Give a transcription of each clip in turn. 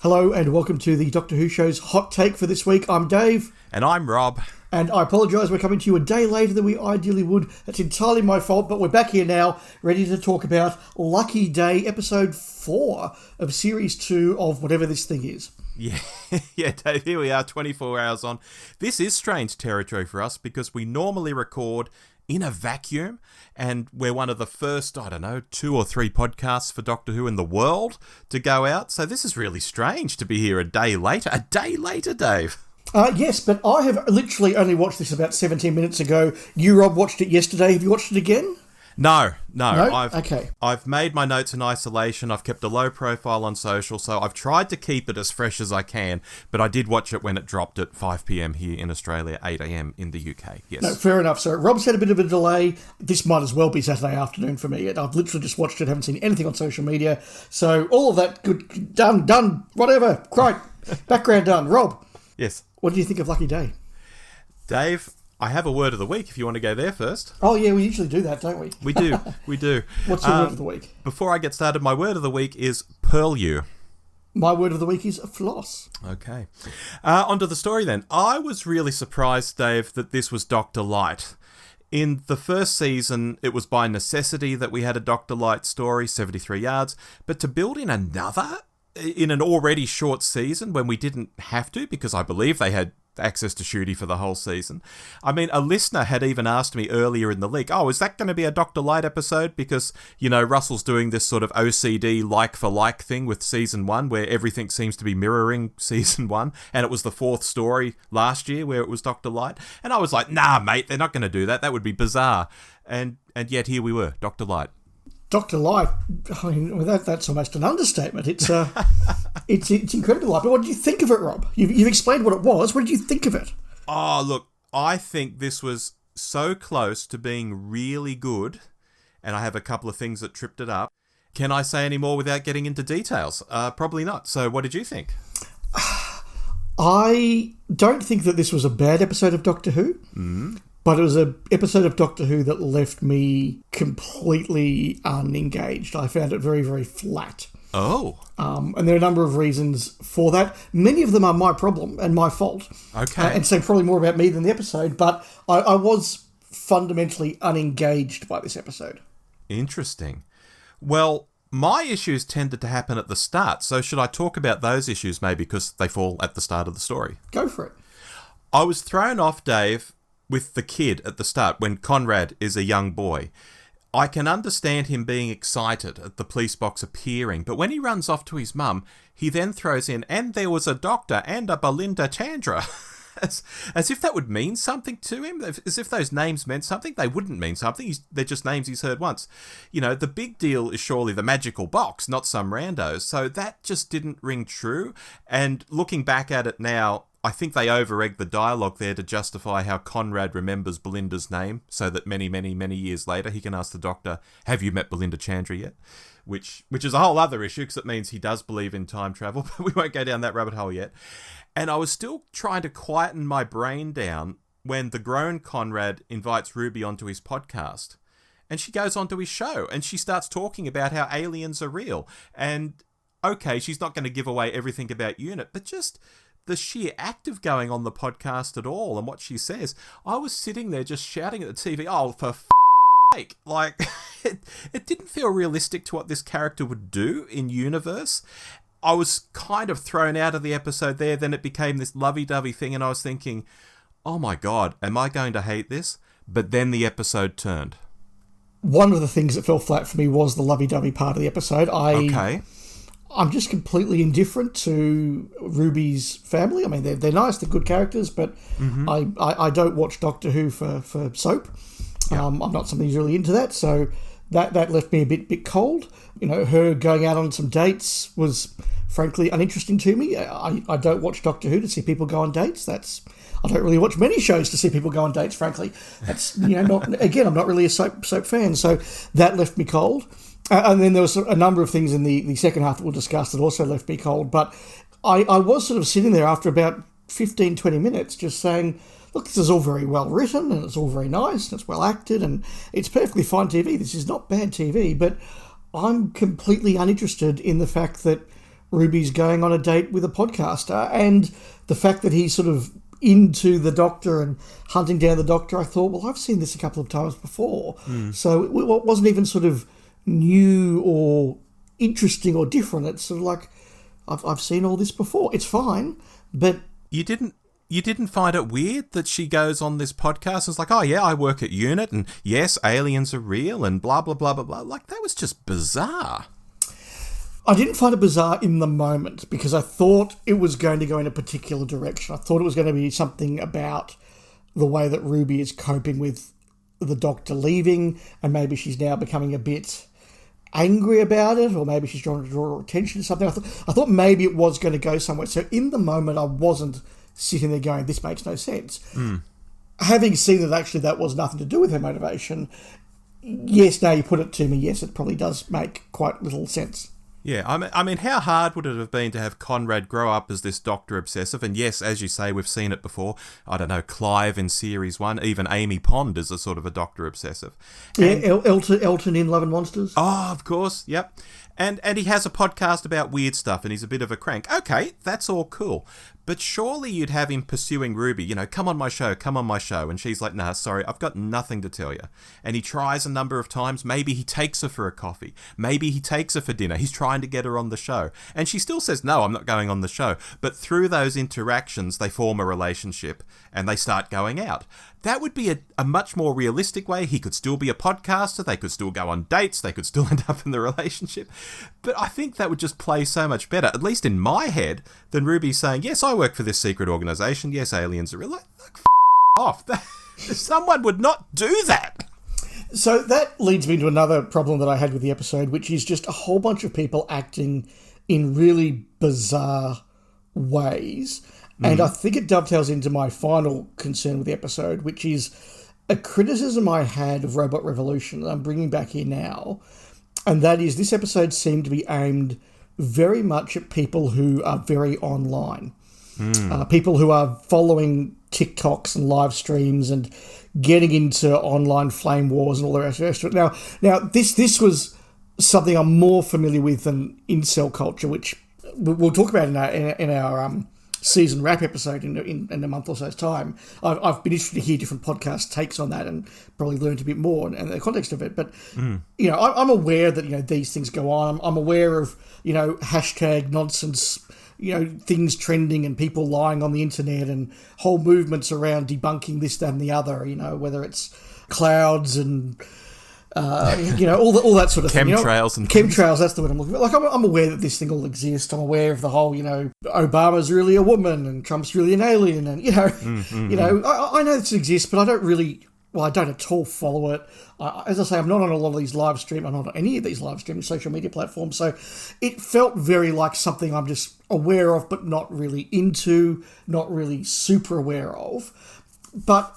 Hello and welcome to the Doctor Who Show's Hot Take for this week. I'm Dave. And I'm Rob. And I apologise, we're coming to you a day later than we ideally would. It's entirely my fault, but we're back here now, ready to talk about Lucky Day, episode 4 of series 2 of whatever this thing is. Yeah, Dave, here we are, 24 hours on. This is strange territory for us because we normally record in a vacuum, and we're one of the first, 2 or 3 podcasts for Doctor Who in the world to go out. So this is really strange to be here a day later. A day later, Dave. Yes, but I have literally only watched this about 17 minutes ago. You, Rob, watched it yesterday. Have you watched it again? No. Okay. I've made my notes in isolation. I've kept a low profile on social, so I've tried to keep it as fresh as I can, but I did watch it when it dropped at 5 p.m. here in Australia, 8 a.m. in the UK. Yes. No, fair enough. So Rob's had a bit of a delay. This might as well be Saturday afternoon for me. I've literally just watched it, haven't seen anything on social media. So all of that, good, done, whatever. Right, background done. Rob. Yes. What do you think of Lucky Day? Dave, I have a word of the week if you want to go there first. Oh, yeah, we usually do that, don't we? We do. What's your word of the week? Before I get started, my word of the week is purlieu. My word of the week is floss. Okay. Onto the story then. I was really surprised, Dave, that this was Dr. Light. In the first season, it was by necessity that we had a Dr. Light story, 73 yards, but to build in another in an already short season when we didn't have to, because I believe they had access to Shooty for the whole season. I mean, a listener had even asked me earlier in the leak, is that going to be a Dr. Light episode? Because, Russell's doing this sort of OCD like-for-like thing with season 1, where everything seems to be mirroring season 1, and it was the 4th story last year where it was Dr. Light. And I was like, nah, mate, they're not going to do that. That would be bizarre. And yet here we were, Dr. Light. Dr. Light, I mean, that's almost an understatement. It's it's incredibly light. But what did you think of it, Rob? You've explained what it was. What did you think of it? Oh, look, I think this was so close to being really good, and I have a couple of things that tripped it up. Can I say any more without getting into details? Probably not. So what did you think? I don't think that this was a bad episode of Doctor Who. Mm-hmm. But it was an episode of Doctor Who that left me completely unengaged. I found it very, very flat. Oh. And there are a number of reasons for that. Many of them are my problem and my fault. Okay. And so probably more about me than the episode. But I was fundamentally unengaged by this episode. Interesting. Well, my issues tended to happen at the start. So should I talk about those issues maybe because they fall at the start of the story? Go for it. I was thrown off, Dave, with the kid at the start when Conrad is a young boy. I can understand him being excited at the police box appearing, but when he runs off to his mum, he then throws in, and there was a doctor and a Belinda Chandra. as if that would mean something to him, as if those names meant something. They wouldn't mean something. They're just names he's heard once. The big deal is surely the magical box, not some randos. So that just didn't ring true. And looking back at it now, I think they over-egged the dialogue there to justify how Conrad remembers Belinda's name so that many, many, many years later he can ask the doctor, have you met Belinda Chandra yet? Which is a whole other issue because it means he does believe in time travel, but we won't go down that rabbit hole yet. And I was still trying to quieten my brain down when the grown Conrad invites Ruby onto his podcast. And she goes onto his show and she starts talking about how aliens are real. And, okay, she's not going to give away everything about UNIT, but just the sheer act of going on the podcast at all and what she says, I was sitting there just shouting at the TV, for sake. Like, it didn't feel realistic to what this character would do in universe. I was kind of thrown out of the episode there. Then it became this lovey-dovey thing and I was thinking, oh my God, am I going to hate this? But then the episode turned. One of the things that fell flat for me was the lovey-dovey part of the episode. Okay. I'm just completely indifferent to Ruby's family. I mean, they're nice, they're good characters, but I don't watch Doctor Who for soap. Yeah. I'm not somebody who's really into that, so that left me a bit cold. Her going out on some dates was frankly uninteresting to me. I don't watch Doctor Who to see people go on dates. I don't really watch many shows to see people go on dates, frankly. That's, I'm not really a soap fan, so that left me cold. And then there was a number of things in the second half that we'll discuss that also left me cold. But I was sort of sitting there after about 15, 20 minutes just saying, look, this is all very well written and it's all very nice and it's well acted and it's perfectly fine TV. This is not bad TV, but I'm completely uninterested in the fact that Ruby's going on a date with a podcaster, and the fact that he's sort of into the Doctor and hunting down the Doctor, I thought, well, I've seen this a couple of times before. So it wasn't even sort of new or interesting or different. It's sort of like, I've seen all this before. It's fine, but... You didn't find it weird that she goes on this podcast and is like, oh yeah, I work at UNIT, and yes, aliens are real, and blah, blah, blah, blah, blah. Like, that was just bizarre. I didn't find it bizarre in the moment because I thought it was going to go in a particular direction. I thought it was going to be something about the way that Ruby is coping with the Doctor leaving, and maybe she's now becoming a bit angry about it, or maybe she's trying to draw attention to something. I thought maybe it was going to go somewhere. So in the moment, I wasn't sitting there going, this makes no sense. Having seen that actually that was nothing to do with her motivation, yes, now you put it to me, yes, it probably does make quite little sense. Yeah, I mean, how hard would it have been to have Conrad grow up as this Doctor obsessive? And yes, as you say, we've seen it before. I don't know, Clive in Series 1, even Amy Pond is a sort of a Doctor obsessive. And, yeah, Elton in Love and Monsters. Oh, of course, yep. And he has a podcast about weird stuff, and he's a bit of a crank. Okay, that's all cool. But surely you'd have him pursuing Ruby, you know, come on my show. And she's like, nah, sorry, I've got nothing to tell you. And he tries a number of times. Maybe he takes her for a coffee. Maybe he takes her for dinner. He's trying to get her on the show. And she still says, no, I'm not going on the show. But through those interactions, they form a relationship and they start going out. That would be a much more realistic way. He could still be a podcaster. They could still go on dates. They could still end up in the relationship. But I think that would just play so much better, at least in my head, than Ruby saying, yes, I work for this secret organisation. Yes, aliens are real. Like off. Someone would not do that. So that leads me to another problem that I had with the episode, which is just a whole bunch of people acting in really bizarre ways. And I think it dovetails into my final concern with the episode, which is a criticism I had of Robot Revolution that I'm bringing back here now. And that is, this episode seemed to be aimed very much at people who are very online. People who are following TikToks and live streams and getting into online flame wars and all the rest of it. Now this was something I'm more familiar with than incel culture, which we'll talk about in our season wrap episode in a month or so's time. I've been interested to hear different podcast takes on that and probably learned a bit more and the context of it. But, you know, I'm aware that, you know, these things go on. I'm aware of, you know, hashtag nonsense, you know, things trending and people lying on the internet and whole movements around debunking this, that and the other, you know, whether it's clouds and... you know, all that sort of thing. Chemtrails and chemtrails, that's the word I'm looking for. Like, I'm aware that this thing all exists. I'm aware of the whole, you know, Obama's really a woman and Trump's really an alien, and you know, you know, I know this exists, but I don't at all follow it. As I say, I'm not on a lot of these live streams. I'm not on any of these live streaming social media platforms, so it felt very like something I'm just aware of, but not really into, not really super aware of. But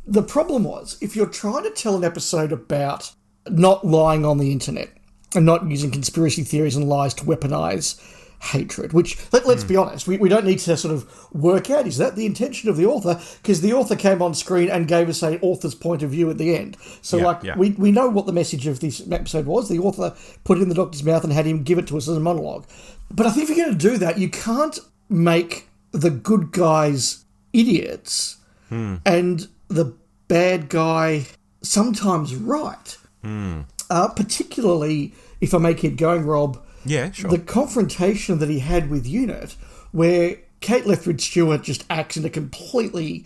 the problem was, if you're trying to tell an episode about not lying on the internet and not using conspiracy theories and lies to weaponize hatred, which, let's be honest, we don't need to sort of work out, is that the intention of the author? Because the author came on screen and gave us an author's point of view at the end. So, we know what the message of this episode was. The author put it in the Doctor's mouth and had him give it to us as a monologue. But I think if you're going to do that, you can't make the good guys idiots and the bad guy sometimes right. Particularly, if I may keep going, Rob, yeah, sure. The confrontation that he had with UNIT, where Kate Lethbridge-Stewart just acts in a completely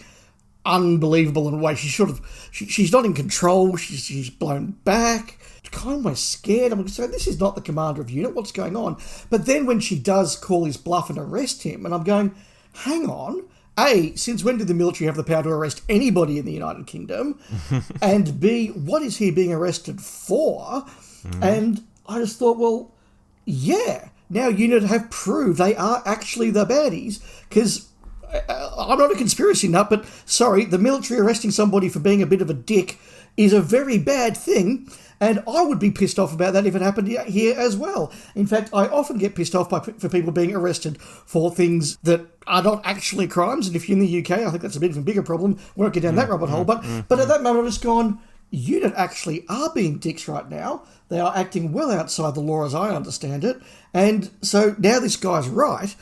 unbelievable way. She's not in control. She's blown back. Kind of almost scared. I'm saying, this is not the commander of UNIT. What's going on? But then when she does call his bluff and arrest him, and I'm going, hang on. A, since when did the military have the power to arrest anybody in the United Kingdom? And B, what is he being arrested for? And I just thought, well, yeah, now UNIT have proved they are actually the baddies, because I'm not a conspiracy nut, but sorry, the military arresting somebody for being a bit of a dick is a very bad thing, and I would be pissed off about that if it happened here as well. In fact, I often get pissed off for people being arrested for things that are not actually crimes, and if you're in the UK, I think that's a bit of a bigger problem. Won't get down that rabbit hole, but at that moment I've just gone, UNIT actually are being dicks right now. They are acting well outside the law as I understand it. And so now this guy's right.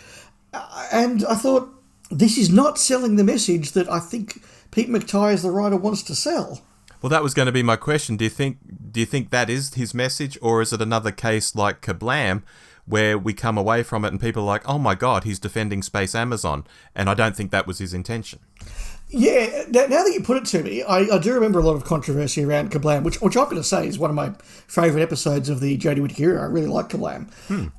And I thought, this is not selling the message that I think Pete McTighe as the writer wants to sell. Well, that was going to be my question. Do you think that is his message, or is it another case like Kablam, where we come away from it and people are like, oh my God, he's defending Space Amazon, and I don't think that was his intention. Yeah, now that you put it to me, I do remember a lot of controversy around Kablam, which I've got to say is one of my favourite episodes of the Jodie Whittaker era. I really like Kablam.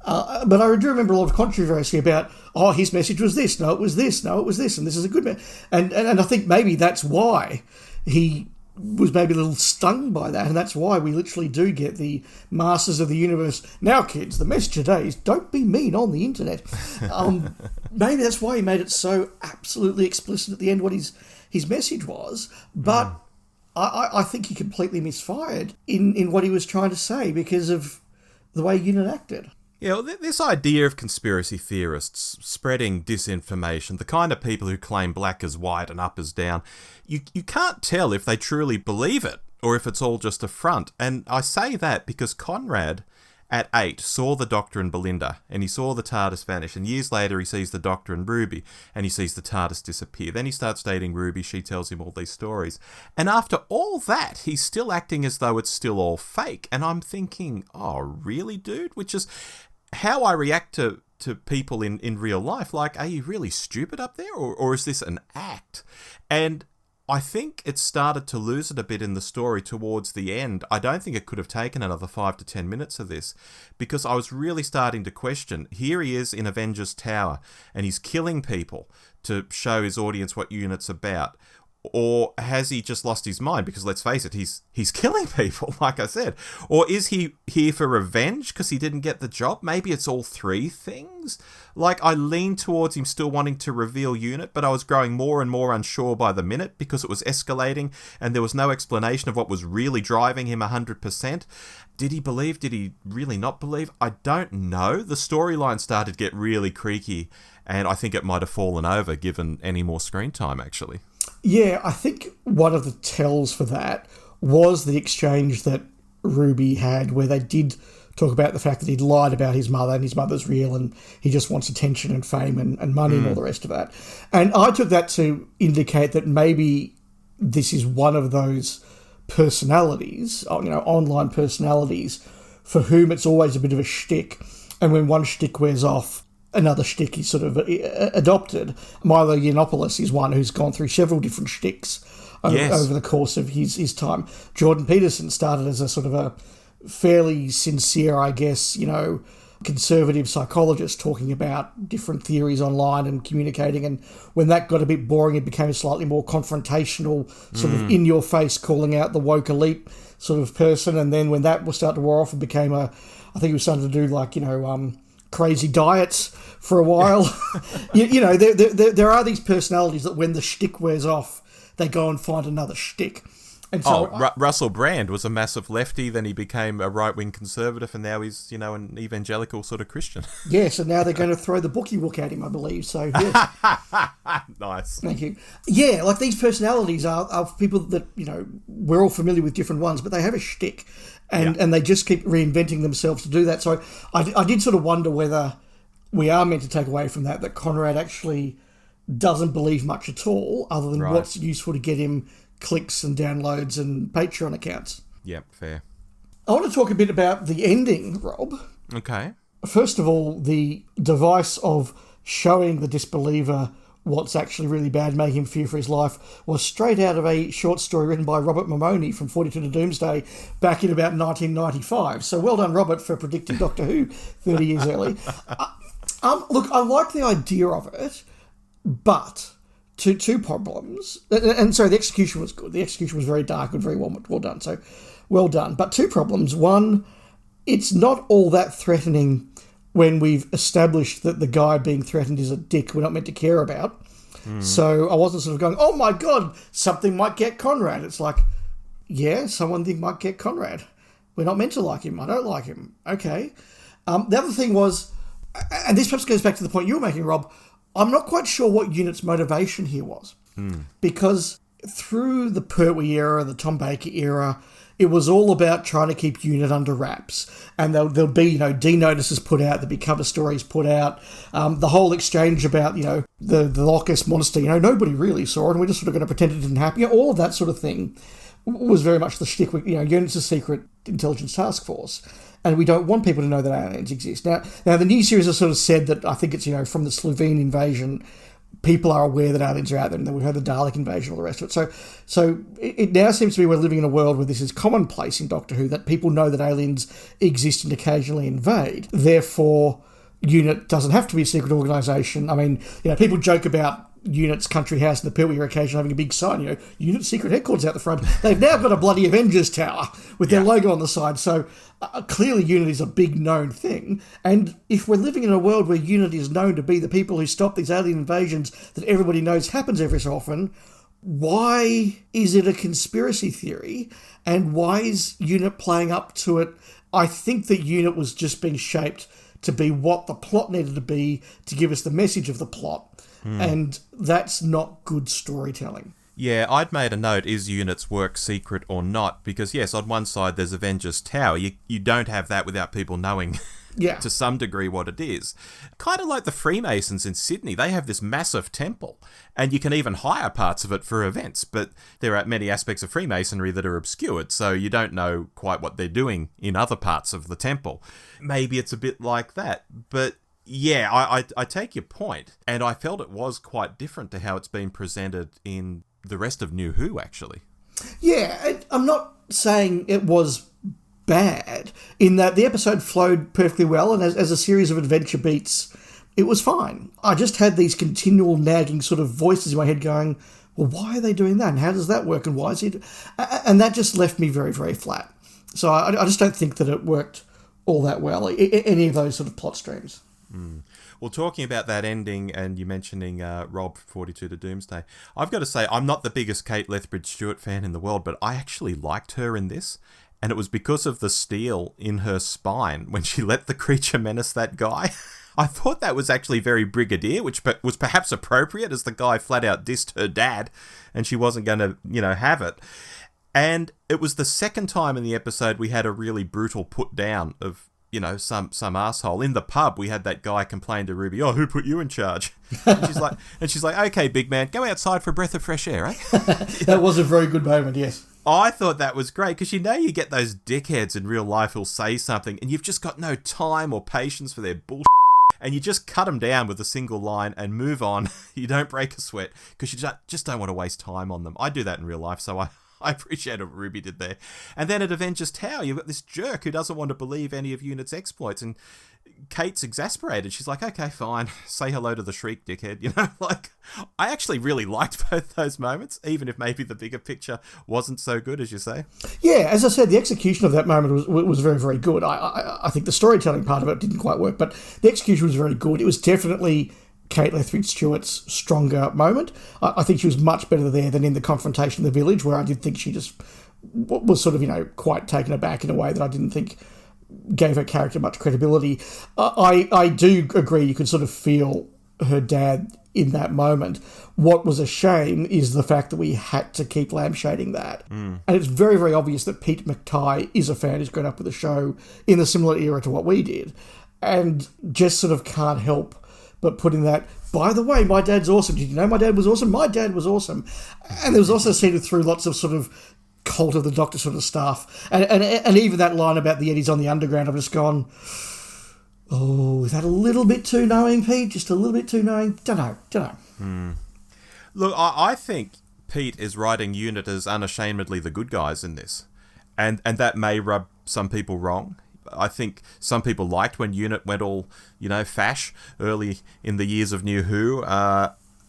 But I do remember a lot of controversy about, his message was this, no, it was this, no, it was this, and this is a good man. And I think maybe that's why he was maybe a little stung by that, and that's why we literally do get the Masters of the Universe. Now, kids, the message today is don't be mean on the internet. Maybe that's why he made it so absolutely explicit at the end what his message was, but I think he completely misfired in what he was trying to say because of the way UNIT acted. Yeah, well, this idea of conspiracy theorists spreading disinformation, the kind of people who claim black is white and up is down, you can't tell if they truly believe it or if it's all just a front. And I say that because Conrad, at 8, saw the Doctor and Belinda, and he saw the TARDIS vanish, and years later he sees the Doctor and Ruby, and he sees the TARDIS disappear. Then he starts dating Ruby, she tells him all these stories. And after all that, he's still acting as though it's still all fake. And I'm thinking, oh, really, dude? Which is how I react to people in real life. Like, are you really stupid up there, or is this an act? And I think it started to lose it a bit in the story towards the end. I don't think it could have taken another 5 to 10 minutes of this, because I was really starting to question. Here he is in Avengers Tower, and he's killing people to show his audience what UNIT's about. Or has he just lost his mind? Because let's face it, he's killing people, like I said. Or is he here for revenge because he didn't get the job? Maybe it's all three things. Like, I leaned towards him still wanting to reveal UNIT, but I was growing more and more unsure by the minute because it was escalating and there was no explanation of what was really driving him 100%. Did he believe? Did he really not believe? I don't know. The storyline started to get really creaky, and I think it might have fallen over given any more screen time, actually. Yeah, I think one of the tells for that was the exchange that Ruby had where they did talk about the fact that he'd lied about his mother and his mother's real and he just wants attention and fame and money and all the rest of that. And I took that to indicate that maybe this is one of those personalities, online personalities, for whom it's always a bit of a shtick. And when one shtick wears off, another shtick is sort of adopted. Milo Yiannopoulos is one who's gone through several different shticks over the course of his time. Jordan Peterson started as a sort of a fairly sincere, I guess, conservative psychologist talking about different theories online and communicating. And when that got a bit boring, it became a slightly more confrontational, sort of in-your-face, calling out the woke elite sort of person. And then when that was starting to wear off, it became I think he was starting to do crazy diets for a while. There are these personalities that when the shtick wears off, they go and find another shtick. And so Russell Brand was a massive lefty, then he became a right-wing conservative, and now he's, an evangelical sort of Christian. Yes, and now they're going to throw the bookie wook at him, I believe. So, yeah. Nice. Thank you. Yeah, like these personalities are people that, we're all familiar with different ones, but they have a shtick. And they just keep reinventing themselves to do that. So I did sort of wonder whether we are meant to take away from that Conrad actually doesn't believe much at all, other than what's useful to get him clicks and downloads and Patreon accounts. Yep, fair. I want to talk a bit about the ending, Rob. Okay. First of all, the device of showing the disbeliever what's actually really bad, making him fear for his life, was straight out of a short story written by Robert Mamoni from 42 to Doomsday back in about 1995. So well done, Robert, for predicting Doctor Who 30 years early. Look, I like the idea of it, but two problems. And so the execution was good. The execution was very dark and very well done. So well done. But two problems. One, it's not all that threatening when we've established that the guy being threatened is a dick we're not meant to care about. So I wasn't sort of going, oh my God, something might get Conrad. It's like, yeah, someone might get Conrad. We're not meant to like him. I don't like him. Okay. The other thing was, and this perhaps goes back to the point you were making, Rob, I'm not quite sure what UNIT's motivation here was. Because through the Pertwee era, the Tom Baker era, it was all about trying to keep UNIT under wraps. And there'll be, D notices put out, there'll be cover stories put out. The whole exchange about, the Loch Ness Monster, nobody really saw it and we're just sort of going to pretend it didn't happen. All of that sort of thing was very much the shtick. UNIT's a secret intelligence task force. And we don't want people to know that aliens exist. Now the new series has sort of said that, I think it's, from the Slovene invasion, people are aware that aliens are out there, and then we heard the Dalek invasion, all the rest of it. So it now seems to be we're living in a world where this is commonplace in Doctor Who, that people know that aliens exist and occasionally invade. Therefore, UNIT doesn't have to be a secret organisation. I mean, people joke about UNIT's country house in the Pertwee occasion having a big sign, UNIT secret headquarters out the front. They've now got a bloody Avengers Tower with their logo on the side. So clearly UNIT is a big known thing. And if we're living in a world where UNIT is known to be the people who stop these alien invasions that everybody knows happens every so often, why is it a conspiracy theory? And why is UNIT playing up to it? I think that UNIT was just being shaped to be what the plot needed to be, to give us the message of the plot. And that's not good storytelling. Yeah, I'd made a note, is UNIT's work secret or not? Because yes, on one side there's Avengers Tower. You don't have that without people knowing to some degree what it is. Kind of like the Freemasons in Sydney. They have this massive temple and you can even hire parts of it for events, but there are many aspects of Freemasonry that are obscured, so you don't know quite what they're doing in other parts of the temple. Maybe it's a bit like that, but yeah, I take your point, and I felt it was quite different to how it's been presented in the rest of New Who, actually. Yeah, I'm not saying it was bad, in that the episode flowed perfectly well, and as a series of adventure beats, it was fine. I just had these continual nagging sort of voices in my head going, well, why are they doing that, and how does that work, and why is it... And that just left me very, very flat. So I just don't think that it worked all that well, any of those sort of plot streams. Well, talking about that ending and you mentioning Rob 42 to Doomsday, I've got to say I'm not the biggest Kate Lethbridge-Stewart fan in the world, but I actually liked her in this, and it was because of the steel in her spine when she let the creature menace that guy. I thought that was actually very Brigadier, which was perhaps appropriate as the guy flat out dissed her dad and she wasn't going to, have it. And it was the second time in the episode we had a really brutal put down of some asshole. In the pub, we had that guy complain to Ruby, oh, who put you in charge? And she's like, okay, big man, go outside for a breath of fresh air, eh? That was a very good moment, yes. I thought that was great, because you get those dickheads in real life who'll say something, and you've just got no time or patience for their bullshit, and you just cut them down with a single line and move on. You don't break a sweat, because you just don't want to waste time on them. I do that in real life, so I appreciate what Ruby did there. And then at Avengers Tower, you've got this jerk who doesn't want to believe any of UNIT's exploits. And Kate's exasperated. She's like, okay, fine. Say hello to the Shreek, dickhead. I actually really liked both those moments, even if maybe the bigger picture wasn't so good, as you say. Yeah, as I said, the execution of that moment was very, very good. I think the storytelling part of it didn't quite work, but the execution was very good. It was definitely Kate Lethbridge-Stewart's stronger moment. I think she was much better there than in the confrontation in the village, where I did think she just was sort of, quite taken aback in a way that I didn't think gave her character much credibility. I do agree you could sort of feel her dad in that moment. What was a shame is the fact that we had to keep lampshading that. And it's very, very obvious that Pete McTighe is a fan who's grown up with the show in a similar era to what we did, and just sort of can't help but putting that, by the way, my dad's awesome. Did you know my dad was awesome? My dad was awesome. And there was also seen through lots of sort of cult of the Doctor sort of stuff. And even that line about the Eddies on the underground, I've just gone, oh, is that a little bit too knowing, Pete? Just a little bit too knowing? Don't know. Look, I think Pete is writing UNIT as unashamedly the good guys in this. And that may rub some people wrong. I think some people liked when UNIT went all, fash early in the years of New Who.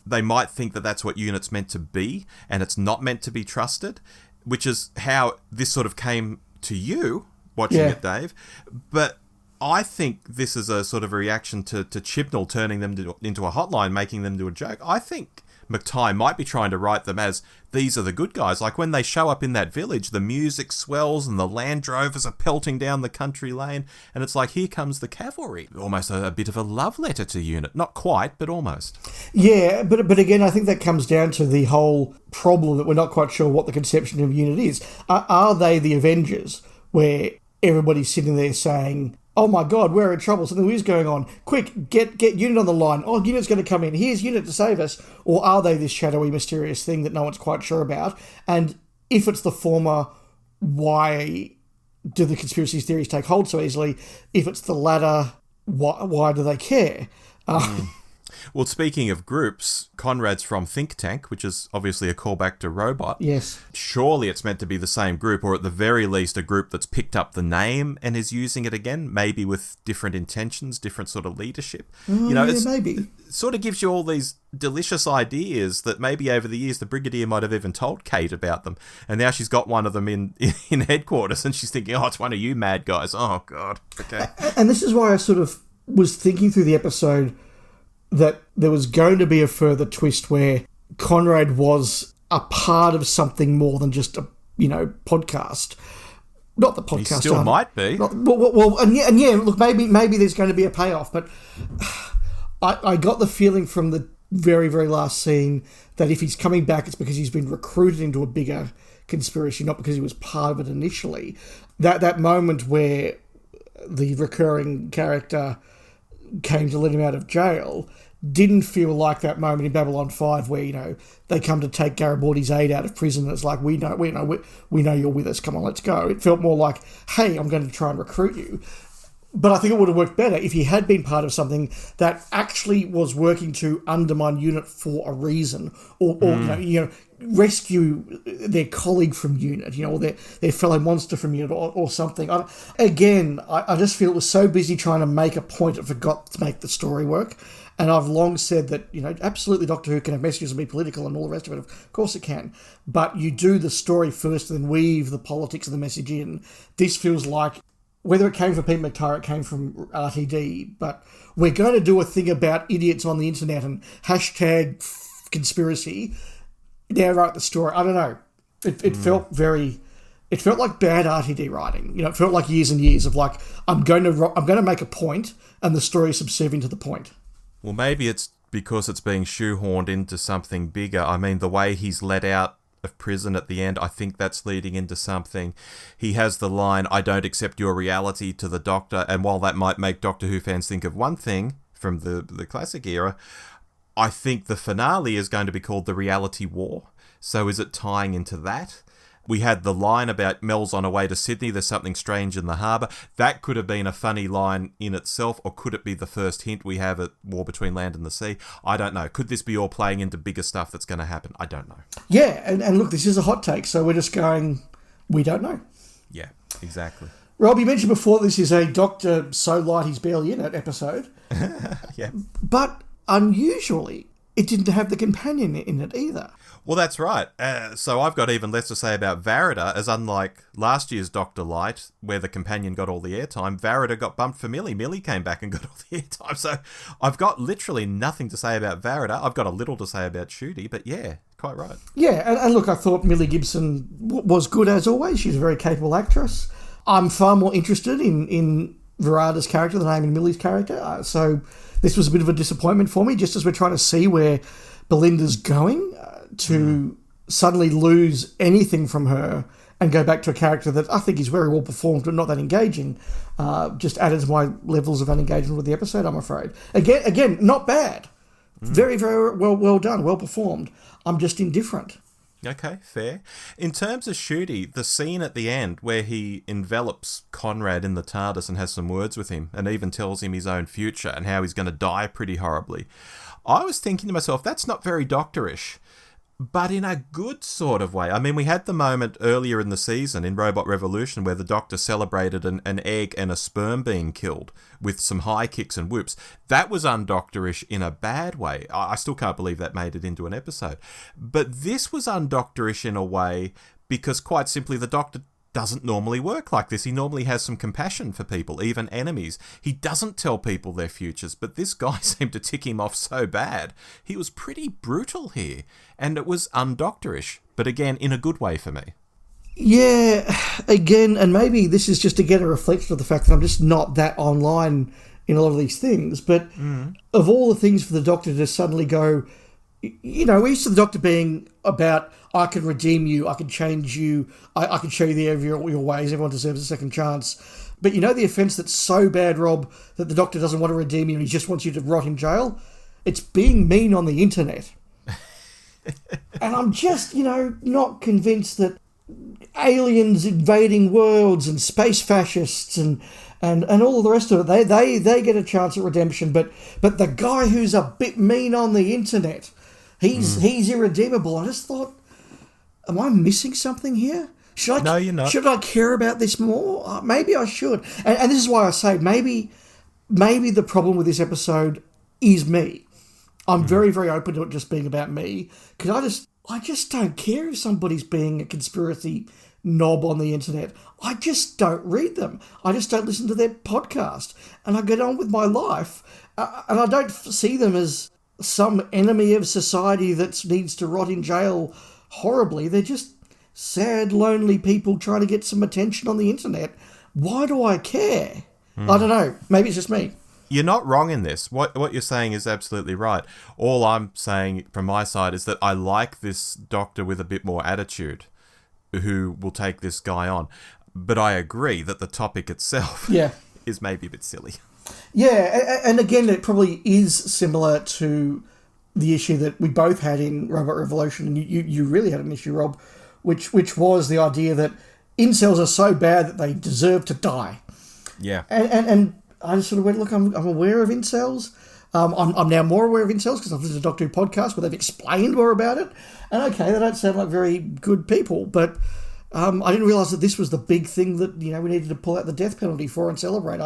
They might think that that's what UNIT's meant to be, and it's not meant to be trusted, which is how this sort of came to you, watching it, Dave. But I think this is a sort of a reaction to Chibnall turning them into a hotline, making them do a joke. I think McTighe might be trying to write them as, these are the good guys. Like when they show up in that village, the music swells and the Land Rovers are pelting down the country lane, and it's like, here comes the cavalry. Almost a bit of a love letter to UNIT. Not quite, but almost. Yeah, but again, I think that comes down to the whole problem that we're not quite sure what the conception of UNIT is. Are they the Avengers, where everybody's sitting there saying, "Oh my God, we're in trouble. Something weird is going on. Quick, get UNIT on the line. Oh, UNIT's going to come in. Here's UNIT to save us." Or are they this shadowy, mysterious thing that no one's quite sure about? And if it's the former, why do the conspiracy theories take hold so easily? If it's the latter, why do they care? Well, speaking of groups, Conrad's from Think Tank, which is obviously a callback to Robot. Yes. Surely it's meant to be the same group, or at the very least a group that's picked up the name and is using it again, maybe with different intentions, different sort of leadership. Maybe. It sort of gives you all these delicious ideas that maybe over the years the Brigadier might have even told Kate about them. And now she's got one of them in headquarters and she's thinking, oh, it's one of you mad guys. Oh, God. Okay. And this is why I sort of was thinking through the episode that there was going to be a further twist where Conrad was a part of something more than just a, podcast. Not the podcast. He still might be. Look, maybe there's going to be a payoff, but I got the feeling from the very, very last scene that if he's coming back, it's because he's been recruited into a bigger conspiracy, not because he was part of it initially. That moment where the recurring character came to let him out of jail didn't feel like that moment in Babylon 5 where, they come to take Garibaldi's aide out of prison and it's like, we know you're with us, come on, let's go. It felt more like, hey, I'm going to try and recruit you. But I think it would have worked better if he had been part of something that actually was working to undermine UNIT for a reason, or rescue their colleague from UNIT, or their fellow monster from UNIT, or something. I just feel it was so busy trying to make a point it forgot to make the story work. And I've long said that, absolutely Doctor Who can have messages and be political and all the rest of it. Of course it can. But you do the story first and then weave the politics of the message in. This feels like, whether it came from Pete McTire, it came from RTD, but we're going to do a thing about idiots on the internet and hashtag conspiracy. Now write the story. I don't know. It felt like bad RTD writing. It felt like years and years of like, I'm going to make a point and the story is subservient to the point. Well, maybe it's because it's being shoehorned into something bigger. I mean, the way he's let out of prison at the end, I think that's leading into something. He has the line, "I don't accept your reality," to the Doctor, and while that might make Doctor Who fans think of one thing from the classic era, I think the finale is going to be called The Reality War. So is it tying into that? We had the line about Mel's on her way to Sydney, there's something strange in the harbour. That could have been a funny line in itself, or could it be the first hint we have at War Between Land and the Sea? I don't know. Could this be all playing into bigger stuff that's going to happen? I don't know. Yeah, and look, this is a hot take, so we're just going, we don't know. Yeah, exactly. Rob, you mentioned before this is a Doctor so light he's barely in it episode. Yeah. But unusually, it didn't have the companion in it either. Well, that's right. So I've got even less to say about Varida, as unlike last year's Dr. Light, where the companion got all the airtime, Varida got bumped for Millie. Millie came back and got all the airtime. So I've got literally nothing to say about Varida. I've got a little to say about Shooty, but yeah, quite right. Yeah, and look, I thought Millie Gibson was good as always. She's a very capable actress. I'm far more interested in Varida's character than I am in Millie's character. So this was a bit of a disappointment for me, just as we're trying to see where Belinda's going, to suddenly lose anything from her and go back to a character that I think is very well performed but not that engaging, just added to my levels of unengagement with the episode, I'm afraid. Again, not bad. Very, very well done, well performed. I'm just indifferent. Okay, fair. In terms of Shooty, the scene at the end where he envelops Conrad in the TARDIS and has some words with him and even tells him his own future and how he's going to die pretty horribly, I was thinking to myself, that's not very Doctorish, but in a good sort of way. I mean, we had the moment earlier in the season in Robot Revolution where the Doctor celebrated an egg and a sperm being killed with some high kicks and whoops. That was undoctorish in a bad way. I still can't believe that made it into an episode. But this was undoctorish in a way because, quite simply, the Doctor doesn't normally work like this. He normally has some compassion for people, even enemies. He doesn't tell people their futures, but this guy seemed to tick him off so bad. He was pretty brutal here, and it was undoctorish, but again, in a good way for me. Yeah, again, and maybe this is just again a reflection of the fact that I'm just not that online in a lot of these things. But of all the things for the Doctor to suddenly go, you know, we're used to the Doctor being about, I can redeem you, I can change you, I can show you the error of your ways, everyone deserves a second chance. But you know the offence that's so bad, Rob, that the Doctor doesn't want to redeem you and he just wants you to rot in jail? It's being mean on the internet. And I'm just, you know, not convinced that aliens invading worlds and space fascists and all of the rest of it, they get a chance at redemption. But the guy who's a bit mean on the internet, he's irredeemable. I just thought, am I missing something here? No, you're not. Should I care about this more? Maybe I should. And this is why I say maybe the problem with this episode is me. I'm very, very open to it just being about me, because I just don't care if somebody's being a conspiracy knob on the internet. I just don't read them. I just don't listen to their podcast. And I get on with my life. And I don't see them as some enemy of society that needs to rot in jail horribly. They're just sad, lonely people trying to get some attention on the internet. Why do I care? I don't know. Maybe it's just me. You're not wrong in this. What you're saying is absolutely right. All I'm saying from my side is that I like this Doctor with a bit more attitude who will take this guy on. But I agree that the topic itself is maybe a bit silly. Yeah, and again, it probably is similar to the issue that we both had in Robot Revolution, and you really had an issue, Rob, which was the idea that incels are so bad that they deserve to die. Yeah. And I just sort of went, look, I'm aware of incels. I'm now more aware of incels because I've listened to Doctor Who podcast where they've explained more about it. And okay, they don't sound like very good people, but I didn't realise that this was the big thing that, you know, we needed to pull out the death penalty for and celebrate.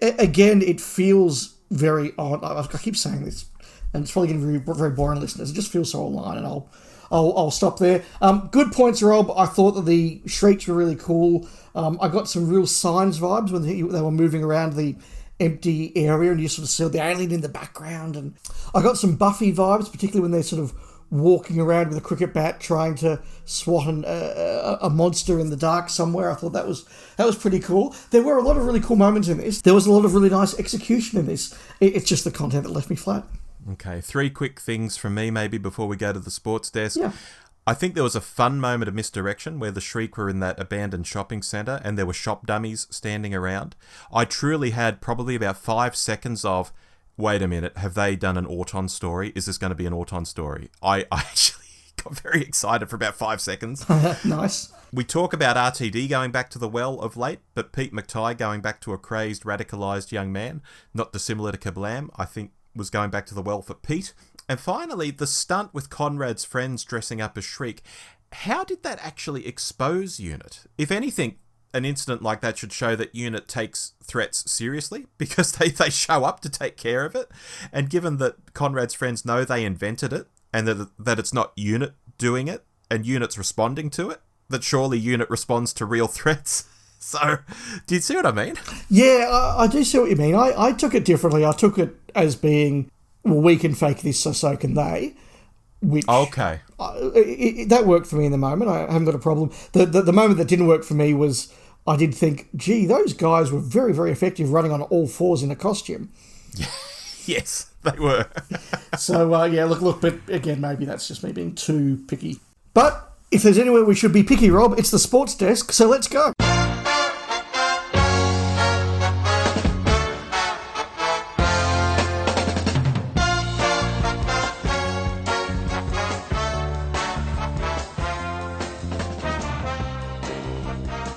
Again, it feels very on. I keep saying this, and it's probably going to be very boring, listeners. It just feels so online, and I'll stop there. Good points, Rob. I thought that the shrieks were really cool. I got some real Signs vibes when they were moving around the empty area and you sort of saw the alien in the background. And I got some Buffy vibes, particularly when they're sort of walking around with a cricket bat trying to swat a monster in the dark somewhere. I thought that was pretty cool. There were a lot of really cool moments in this. There was a lot of really nice execution in this. It's just the content that left me flat. Okay, 3 quick things from me maybe before we go to the sports desk. Yeah. I think there was a fun moment of misdirection where the Shreek were in that abandoned shopping centre and there were shop dummies standing around. I truly had probably about 5 seconds of, wait a minute, have they done an Auton story? Is this going to be an Auton story? I actually got very excited for about 5 seconds. Nice. We talk about RTD going back to the well of late, but Pete McTighe going back to a crazed, radicalised young man, not dissimilar to Kablam, I think was going back to the well for Pete. And finally, the stunt with Conrad's friends dressing up as Shreek. How did that actually expose UNIT? If anything, an incident like that should show that UNIT takes threats seriously because they show up to take care of it. And given that Conrad's friends know they invented it and that it's not UNIT doing it and UNIT's responding to it, that surely UNIT responds to real threats. So, do you see what I mean? Yeah, I do see what you mean. I took it differently. I took it as being, well, we can fake this, so can they. Which okay, that worked for me in the moment. I haven't got a problem. The moment that didn't work for me was I did think, gee, those guys were very, very effective running on all fours in a costume. Yes, they were. So yeah, look, but again, maybe that's just me being too picky. But if there's anywhere we should be picky, Rob, it's the sports desk. So let's go.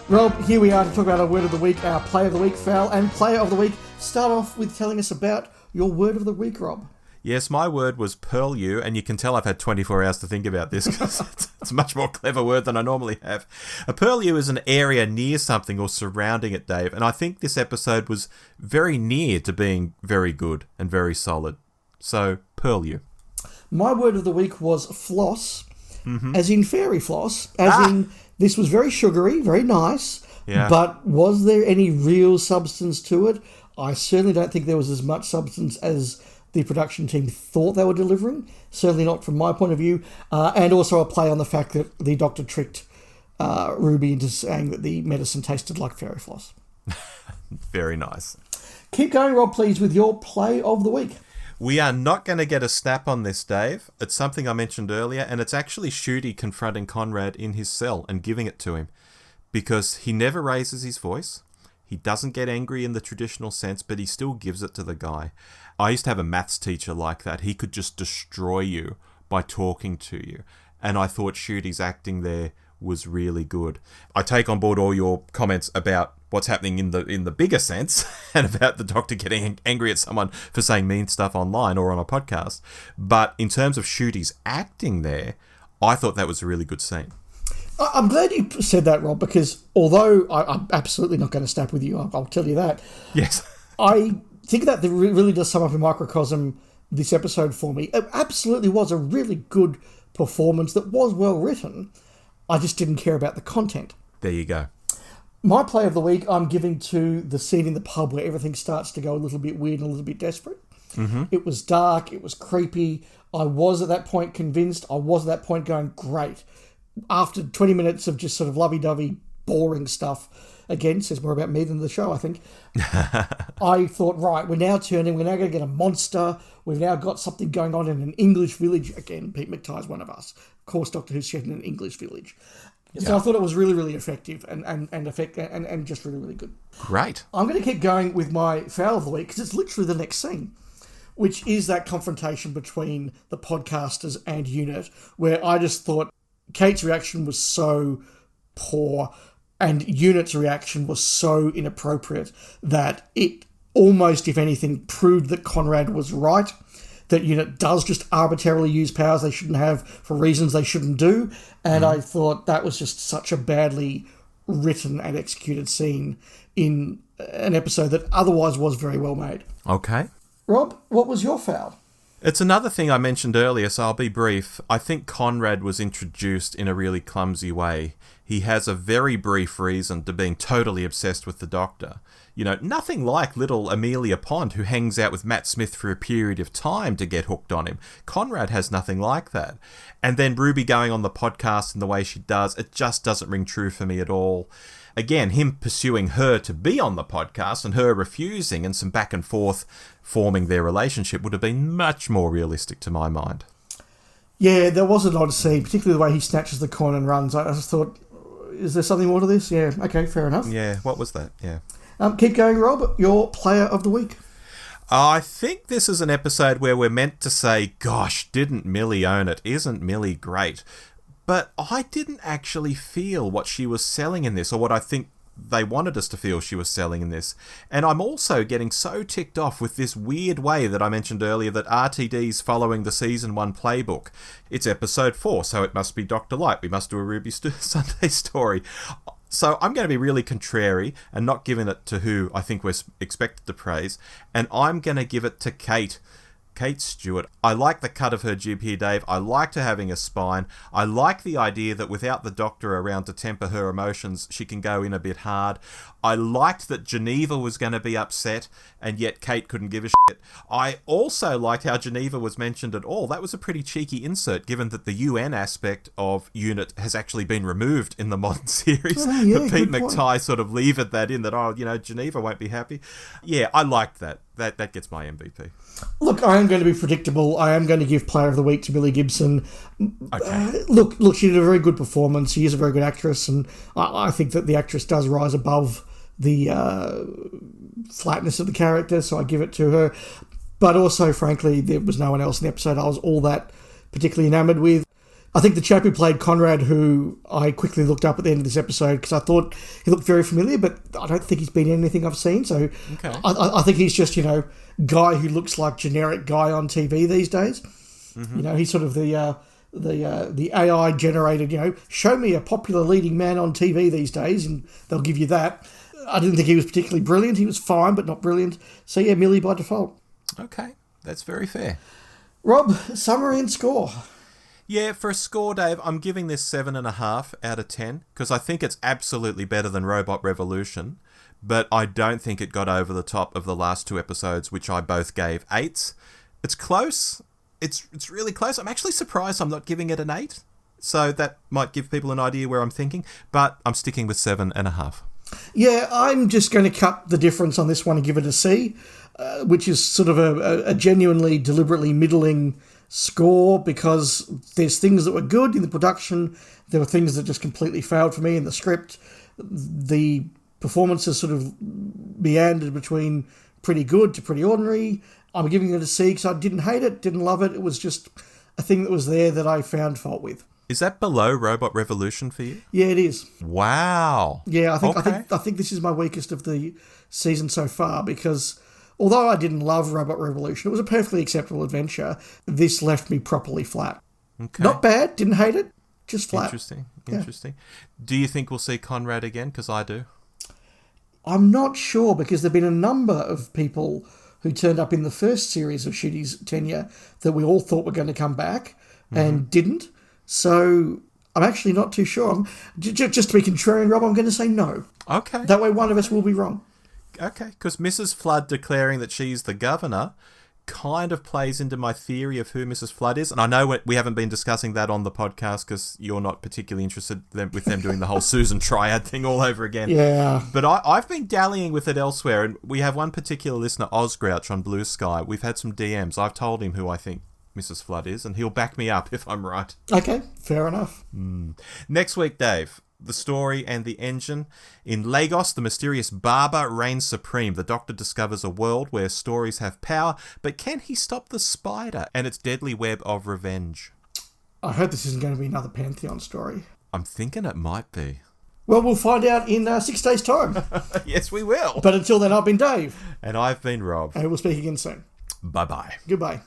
Rob, here we are to talk about our word of the week, our play of the week, foul, and player of the week. Start off with telling us about your word of the week, Rob. Yes, my word was purlieu, and you can tell I've had 24 hours to think about this because it's a much more clever word than I normally have. A purlieu is an area near something or surrounding it, Dave, and I think this episode was very near to being very good and very solid. So, purlieu. My word of the week was floss, as in fairy floss, as in this was very sugary, very nice, but was there any real substance to it? I certainly don't think there was as much substance as the production team thought they were delivering, certainly not from my point of view, and also a play on the fact that the doctor tricked Ruby into saying that the medicine tasted like fairy floss. Very nice. Keep going, Rob, please, with your play of the week. We are not going to get a snap on this, Dave. It's something I mentioned earlier, and it's actually Shooty confronting Conrad in his cell and giving it to him. Because he never raises his voice. He doesn't get angry in the traditional sense, but he still gives it to the guy. I used to have a maths teacher like that. He could just destroy you by talking to you. And I thought Shooty's acting there was really good. I take on board all your comments about what's happening in the bigger sense and about the Doctor getting angry at someone for saying mean stuff online or on a podcast. But in terms of Shooty's acting there, I thought that was a really good scene. I'm glad you said that, Rob, because although I'm absolutely not going to snap with you, I'll tell you that. Yes. I think that really does sum up in microcosm this episode for me. It absolutely was a really good performance that was well written. I just didn't care about the content. There you go. My play of the week I'm giving to the scene in the pub where everything starts to go a little bit weird and a little bit desperate. Mm-hmm. It was dark. It was creepy. I was at that point convinced. I was at that point going, great. After 20 minutes of just sort of lovey-dovey, boring stuff, again, says more about me than the show, I think, I thought, right, we're now going to get a monster. We've now got something going on in an English village. Again, Pete McTighe's one of us. Of course, Doctor Who's set in an English village. So I thought it was really, really effective and just really, really good. Great. I'm going to keep going with my foul of the week because it's literally the next scene, which is that confrontation between the podcasters and Unit, where I just thought Kate's reaction was so poor and Unit's reaction was so inappropriate that it almost, if anything, proved that Conrad was right, that Unit does just arbitrarily use powers they shouldn't have for reasons they shouldn't do. And I thought that was just such a badly written and executed scene in an episode that otherwise was very well made. Okay. Rob, what was your foul? It's another thing I mentioned earlier, so I'll be brief. I think Conrad was introduced in a really clumsy way. He has a very brief reason to being totally obsessed with the Doctor. You know, nothing like little Amelia Pond, who hangs out with Matt Smith for a period of time to get hooked on him. Conrad has nothing like that. And then Ruby going on the podcast in the way she does, it just doesn't ring true for me at all. Again, him pursuing her to be on the podcast and her refusing and some back and forth forming their relationship would have been much more realistic to my mind. Yeah, there was an odd scene, particularly the way he snatches the coin and runs. I just thought, is there something more to this? Yeah, okay, fair enough. Yeah, what was that? Yeah. Keep going, Rob. Your player of the week. I think this is an episode where we're meant to say, gosh, didn't Millie own it? Isn't Millie great? But I didn't actually feel what she was selling in this, or what I think they wanted us to feel she was selling in this. And I'm also getting so ticked off with this weird way that I mentioned earlier that RTD's following the Season 1 playbook. It's episode 4, so it must be Dr. Light. We must do a Ruby Sunday story. So I'm going to be really contrary and not giving it to who I think we're expected to praise. And I'm going to give it to Kate Stewart. I like the cut of her jib here, Dave. I liked her having a spine. I like the idea that without the Doctor around to temper her emotions, she can go in a bit hard. I liked that Geneva was going to be upset, and yet Kate couldn't give a shit. I also liked how Geneva was mentioned at all. That was a pretty cheeky insert, given that the UN aspect of Unit has actually been removed in the modern series. Oh, yeah, but Pete McTighe sort of levered that in, that, Geneva won't be happy. Yeah, I liked that. That gets my MVP. Look, I am going to be predictable. I am going to give Player of the Week to Millie Gibson. Okay. Look, she did a very good performance. She is a very good actress, and I think that the actress does rise above the flatness of the character, so I give it to her. But also, frankly, there was no one else in the episode I was all that particularly enamoured with. I think the chap who played Conrad, who I quickly looked up at the end of this episode because I thought he looked very familiar, but I don't think he's been in anything I've seen. So okay. I think he's just, guy who looks like generic guy on TV these days. Mm-hmm. He's sort of the AI generated, show me a popular leading man on TV these days and they'll give you that. I didn't think he was particularly brilliant. He was fine, but not brilliant. So yeah, Millie by default. Okay, that's very fair. Rob, summary and score. Yeah, for a score, Dave, I'm giving this 7.5 out of 10 because I think it's absolutely better than Robot Revolution, but I don't think it got over the top of the last two episodes, which I both gave 8s. It's close. It's really close. I'm actually surprised I'm not giving it an 8, so that might give people an idea where I'm thinking, but I'm sticking with 7.5. Yeah, I'm just going to cut the difference on this one and give it a C, which is sort of a genuinely, deliberately middling score, because there's things that were good in the production, there were things that just completely failed for me in the script. The performances sort of meandered between pretty good to pretty ordinary. I'm giving it a C because I didn't hate it, didn't love it. It was just a thing that was there that I found fault with. Is that below Robot Revolution for you? Yeah, it is. Wow. Yeah, Okay. I think this is my weakest of the season so far, because although I didn't love Robot Revolution, it was a perfectly acceptable adventure. This left me properly flat. Okay. Not bad, didn't hate it, just flat. Interesting. Do you think we'll see Conrad again? Because I do. I'm not sure, because there have been a number of people who turned up in the first series of Shitty's tenure that we all thought were going to come back and didn't. So I'm actually not too sure. Just to be contrarian, Rob, I'm going to say no. Okay. That way one of us will be wrong. Okay, because Mrs. Flood declaring that she's the governor kind of plays into my theory of who Mrs. Flood is. And I know we haven't been discussing that on the podcast because you're not particularly interested with them doing the whole Susan Triad thing all over again. Yeah. But I've been dallying with it elsewhere, and we have one particular listener, Ozgrouch, on Bluesky. We've had some DMs. I've told him who I think Mrs. Flood is, and he'll back me up if I'm right. Okay, fair enough. Next week, Dave, the story and the engine. In Lagos, the mysterious barber reigns supreme. The Doctor discovers a world where stories have power, but can he stop the spider and its deadly web of revenge? I hope this isn't going to be another Pantheon story. I'm thinking it might be. Well, we'll find out in 6 days' time. Yes, we will. But until then, I've been Dave. And I've been Rob. And we'll speak again soon. Bye-bye. Goodbye.